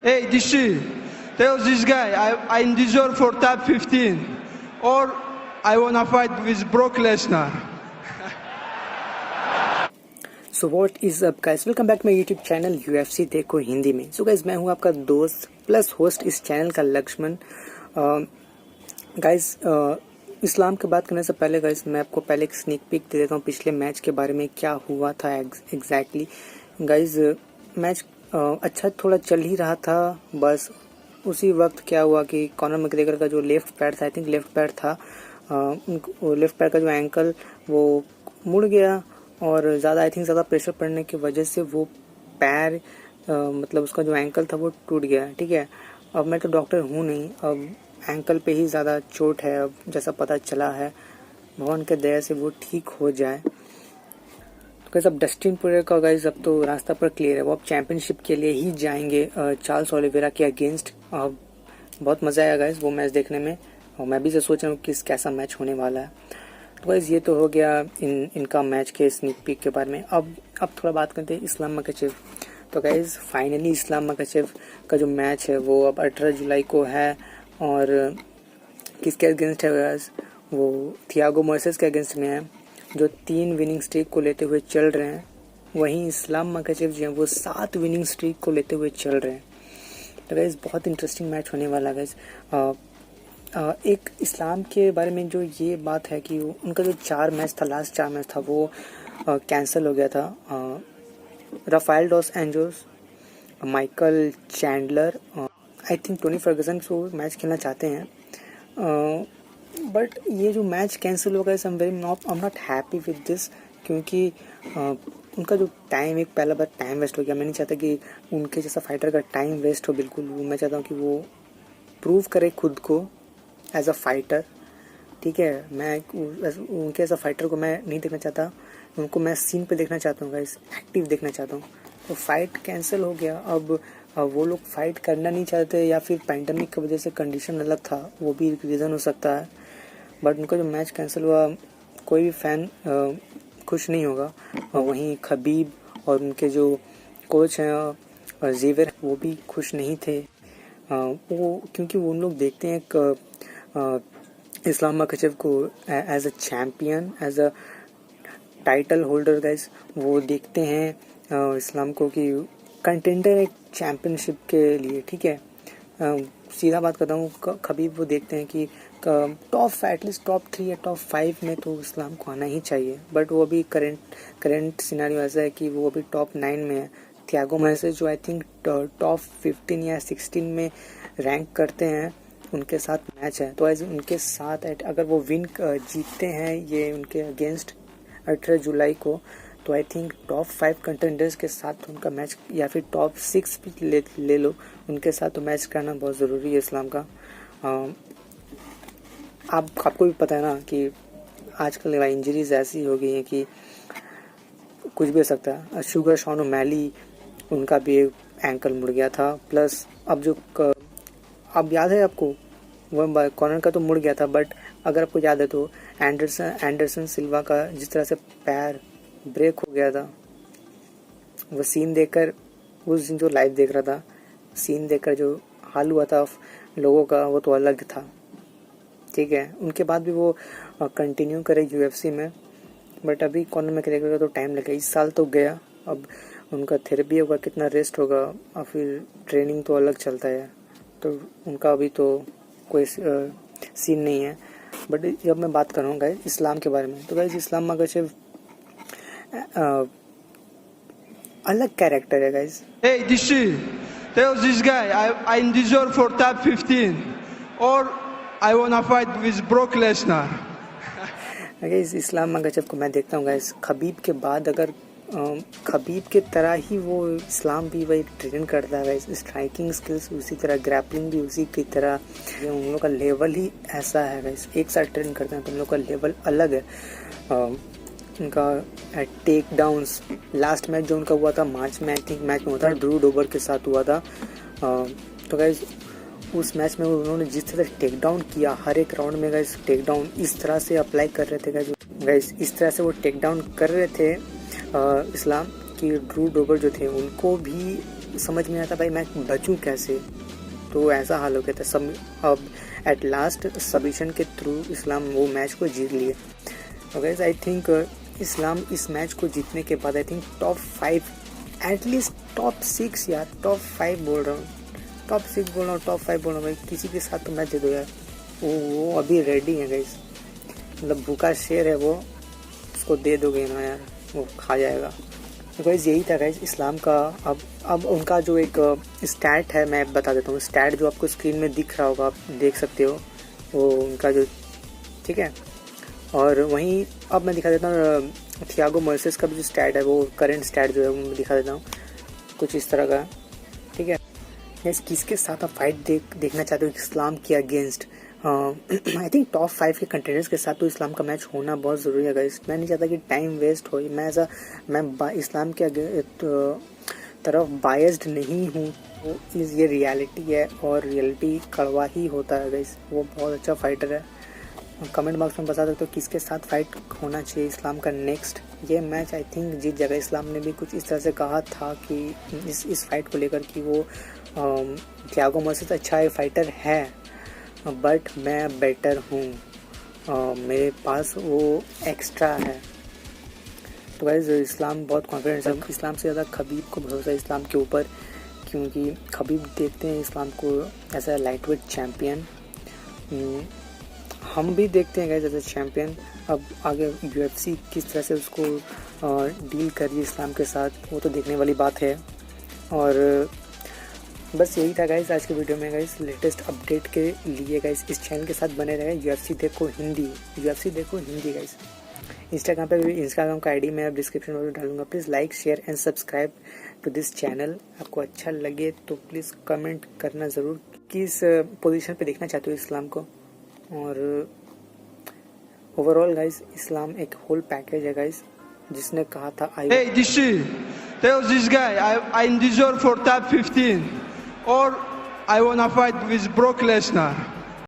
Hey, Dishi, tell this guy I deserve for top 15 or I wanna fight with Brock Lesnar. So what is up guys, welcome back my YouTube channel UFC देखो हिंदी में। So guys, मैं हूं आपका दोस्त plus host इस channel का Lakshman. Guys, इस्लाम की बात करने से पहले गाइस मैं आपको पहले एक स्नीक पीक दे देता हूं पिछले मैच के बारे में, क्या हुआ था एग्जैक्टली। गाइस, मैच अच्छा थोड़ा चल ही रहा था, बस उसी वक्त क्या हुआ कि कॉनर मैकग्रेगर का जो लेफ्ट पैर था, आई थिंक लेफ्ट पैर था, लेफ्ट पैर का जो एंकल वो मुड़ गया और ज़्यादा प्रेशर पड़ने की वजह से वो पैर मतलब उसका जो एंकल था वो टूट गया। ठीक है, अब मैं तो डॉक्टर हूँ नहीं, अब एंकल पे ही ज़्यादा चोट है, अब जैसा पता चला है, भगवान के दया से वो ठीक हो जाए। तो गाइस, अब डस्टिन पोरियर का गाइस अब तो रास्ता पर क्लियर है, वो अब चैंपियनशिप के लिए ही जाएंगे चार्ल्स ओलिवेरा के अगेंस्ट। बहुत मज़ा आया गाइस वो मैच देखने में, और मैं भी सोच रहा हूँ कि कैसा मैच होने वाला है। तो गाइस, ये तो हो गया इनका मैच के स्नीक पीक के बारे में। अब थोड़ा बात करते हैं इस्लाम मकाचेव। तो गाइस, फाइनली इस्लाम मकाचेव का जो मैच है वो अब 18 जुलाई को है, और किसके अगेंस्ट है गाइस? वो थियागो मोइसेस के अगेंस्ट में है, जो 3 विनिंग स्ट्रीक को लेते हुए चल रहे हैं। वहीं इस्लाम मकाचेव जो है वो 7 विनिंग स्ट्रीक को लेते हुए चल रहे हैं। तो गाइस, बहुत इंटरेस्टिंग मैच होने वाला है गाइस। एक इस्लाम के बारे में जो ये बात है कि उनका जो 4 मैच था, लास्ट 4 मैच था, वो कैंसिल हो गया था। Rafael dos Anjos, Michael Chandler, I think Tony Ferguson को मैच खेलना चाहते हैं, बट ये जो मैच कैंसिल हो गया, I am not happy with this, क्योंकि उनका जो टाइम, एक पहला बार टाइम वेस्ट हो गया। मैं नहीं चाहता कि उनके जैसा फाइटर का टाइम वेस्ट हो, बिल्कुल। मैं चाहता हूँ कि वो प्रूव करे खुद को एज अ फाइटर। ठीक है, मैं उनके एज अ फाइटर को मैं नहीं देखना चाहता, उनको मैं सीन पे देखना चाहता हूँ गाइस, एक्टिव देखना चाहता हूँ। तो फाइट कैंसिल हो गया। अब वो लोग फाइट करना नहीं चाहते, या फिर पैंडमिक की वजह से कंडीशन अलग था, वो भी एक रीज़न हो सकता है। बट उनका जो मैच कैंसिल हुआ, कोई भी फैन खुश नहीं होगा। वहीं खबीब और उनके जो कोच हैं जेवियर, वो भी खुश नहीं थे। वो क्योंकि वो उन लोग देखते हैं इस्लाम मकाचेव को as a champion, as a title holder guys. वो देखते हैं इस्लाम को कि कंटेंडर है चैम्पियनशिप के लिए। ठीक है, सीधा बात करता हूँ, खबीब वो देखते हैं कि टॉप एटलीस्ट टॉप 3 या टॉप 5 में तो इस्लाम को आना ही चाहिए। बट वो अभी करेंट सिनेरियो ऐसा है कि वो अभी टॉप 9 में है। थियागो मोइसेस जो आई थिंक टॉप 15 या 16 में रैंक करते हैं, उनके साथ मैच है। तो एज उनके साथ अगर वो विन जीतते हैं ये उनके अगेंस्ट 18 जुलाई को, तो आई थिंक टॉप 5 कंटेंडर्स के साथ उनका मैच, या फिर टॉप 6 भी ले लो, उनके साथ तो मैच करना बहुत ज़रूरी है इस्लाम का। आपको भी पता है ना कि आजकल इंजरीज ऐसी हो गई हैं कि कुछ भी हो सकता है। शुगर शॉन ओमैली, उनका भी एंकल मुड़ गया था, प्लस अब याद है आपको, वो कॉर्नर का तो मुड़ गया था, बट अगर आपको याद है तो एंडरसन सिल्वा का जिस तरह से पैर ब्रेक हो गया था, वो सीन देखकर, उस दिन जो लाइव देख रहा था, सीन देखकर जो हाल हुआ था लोगों का, वो तो अलग था। ठीक है, उनके बाद भी वो कंटिन्यू करे UFC में, बट अभी कॉर्नर मैकग्रेगर का तो टाइम लगा, इस साल तो गया। अब उनका थेरेपी होगा, कितना रेस्ट होगा, और फिर ट्रेनिंग तो अलग चलता है, तो उनका अभी तो कोई सीन नहीं है। बट जब मैं बात कर रहा हूँ गाइस इस्लाम के बारे में, तो गाइस इस्लाम मकाचेव अलग कैरेक्टर है guys. Hey, Dishi, tell this guy I deserve for top 15 or I wanna fight with Brock Lesnar. Guys, Islam Makhachev को मैं देखता हूँ गाइस, खबीब के बाद, अगर खबीब के तरह ही वो इस्लाम भी वही ट्रेन करता है गाइस, स्ट्राइकिंग स्किल्स उसी तरह, ग्रैपलिंग भी उसी की तरह, उन लोग का लेवल ही ऐसा है गाइस, एक साथ ट्रेन करते हैं तो उन लोग का लेवल अलग है। उनका टेक डाउन्स, लास्ट मैच जो उनका हुआ था मार्च में, आई थिंक मैच में हुआ था, ड्रू डोबर के साथ हुआ था। तो गाइस, उस मैच में उन्होंने जिस तरह टेक डाउन किया, हर एक राउंड में गाइस टेक डाउन इस तरह से अप्लाई कर रहे थे गाइस, इस तरह से वो टेक डाउन कर रहे थे इस्लाम की ड्रू डोबर जो थे उनको भी समझ में आता भाई मैं बचूं कैसे, तो ऐसा हाल हो गया था सब। अब एट लास्ट सबमिशन के थ्रू इस्लाम वो मैच को जीत लिए। तो गाइस आई थिंक इस्लाम इस मैच को जीतने के बाद I think top 5 at least top 6 यार, टॉप 5 बोल रहा हूँ, टॉप 6 बोल रहा हूँ, टॉप 5 बोल रहा हूँ भाई, किसी के साथ तो मैच दे दो यार। वो अभी रेडी है गाइस, मतलब भूखा शेर है वो, उसको दे दोगे ना यार वो खा जाएगा। तो गाइस यही था गाइस इस्लाम का। अब उनका जो एक स्टैट है मैं बता देता हूँ। स्टैट जो आपको स्क्रीन में दिख रहा होगा, आप देख सकते हो वो उनका जो, ठीक है। और वहीं अब मैं दिखा देता हूँ थियागो मोइसेस का भी जो स्टैट है, वो करंट स्टैट जो है वो मैं दिखा देता हूँ, कुछ इस तरह का, ठीक है। गाइस किसके साथ आप फाइट देखना चाहते हो इस्लाम के अगेंस्ट? आई थिंक टॉप 5 के कंटेंडर्स के साथ तो इस्लाम का मैच होना बहुत ज़रूरी है गाइस। मैं नहीं चाहता कि टाइम वेस्ट हो। मैं इस्लाम के तरफ बायस्ड नहीं हूँ, वो ये रियलिटी है और रियलिटी कड़वा ही होता है गाइस। वो बहुत अच्छा फाइटर है। कमेंट बॉक्स में बता सकते हो किसके साथ फाइट होना चाहिए इस्लाम का नेक्स्ट। ये मैच आई थिंक जीत जाएगा। इस्लाम ने भी कुछ इस तरह से कहा था कि इस फाइट को लेकर कि वो थियागो मोइसेस अच्छा है, फाइटर है, बट मैं बेटर हूँ, मेरे पास वो एक्स्ट्रा है। तो गाइस इस्लाम बहुत कॉन्फिडेंस है। इस्लाम से ज़्यादा खबीब को भरोसा है इस्लाम के ऊपर, क्योंकि खबीब देखते हैं इस्लाम को as a lightweight champion, हम भी देखते हैं गाइस एज अ चैम्पियन। अब आगे UFC किस तरह से उसको डील कर रही है इस्लाम के साथ, वो तो देखने वाली बात है। और बस यही था गाइस आज के वीडियो में। गाइस लेटेस्ट अपडेट के लिए गाइस इस चैनल के साथ बने रहे। UFC देखो हिंदी गाइस। इंस्टाग्राम का आईडी मैं अब डिस्क्रिप्शन में डालूंगा। Please like share and subscribe to this channel. आपको अच्छा लगे तो प्लीज़ कमेंट करना ज़रूर किस पोजीशन पे देखना चाहते हो इस्लाम को। और ओवरऑल गाइस इस्लाम एक होल पैकेज है गाइस, जिसने कहा था Hey DC, tell this guy I deserve for top 15 or I wanna fight with Brock Lesnar.